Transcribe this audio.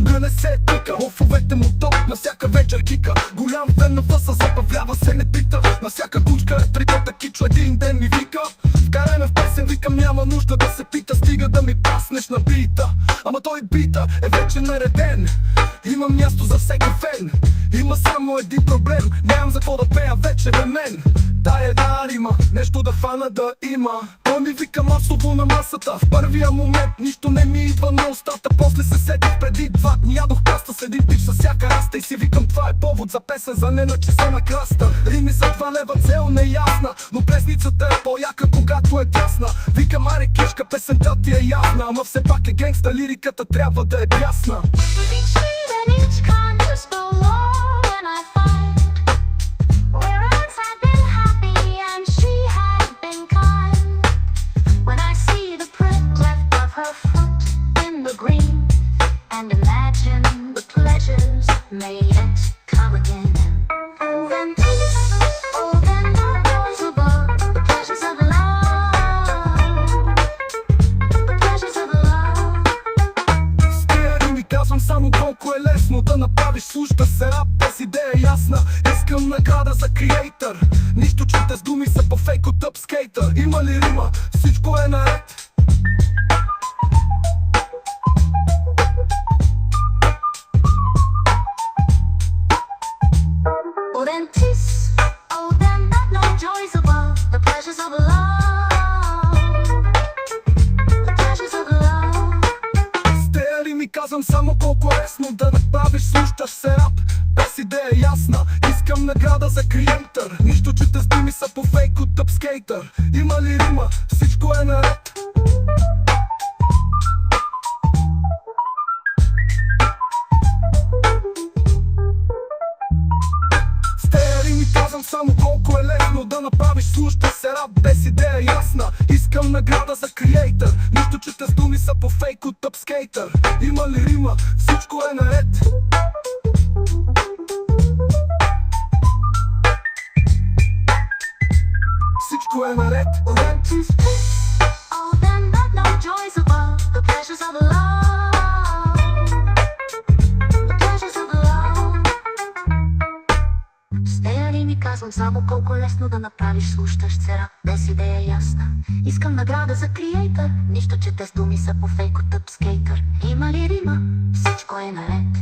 никога не се тика. Лофовете му топ, на всяка вечер кика. Голям фен на фъса, забавлява се, не пита. На всяка кучка е тритата кичо, един ден ми вика: вкарай ме в песен, викам няма нужда да се пита. Стига да ми паснеш на бита. Ама той бита е вече нареден. Има място за всеки фен. Има само един проблем, нямам за какво да пея вече бе мен. Дай една рима, нещо да фана да има. Той ми вика масово на масата. В първия момент нищо не ми идва на устата. После се сетих преди 2 дни, ядох паста с един пич със всяка раста. И си викам, това е повод за песен за неначесана краста. Рими за 2 лева, цел неясна, но плесницата е по-яка, когато е тясна. Викам, аре кешка, песента ти е ясна. Ама все пак е генгста, лириката трябва да е бясна. And imagine the pleasures made it come again. Oh, then peace, oh, then not those above. The pleasures of love, the pleasures of love. Стига ми казвам само колко е лесно да направиш слушта се рап без идея ясна. Искам награда за креатор. Нищо чуте с думи са по фейк от тъпскейтър. Има ли рима? Всичко е наред. Казвам само колко е лесно да направиш слушаш се рап без идея ясна. Искам награда за креатор. Нищо чуте с думи са по фейк от тъпскейтър. Има ли рима? Всичко е наред. Казвам само колко е лесно да направиш слушта се рап без идея ясна. Искам награда за креатор. Нищо чуте с думи са по фейк от тъпскейтър. Има ли рима? Всичко е наред. Всичко е наред. Казвам само колко е лесно да направиш слушащ се рап без идея ясна. Искам награда за креатор. Нищо чете с думи са по фейк от тъпскейтър. Има ли рима? Всичко е наред.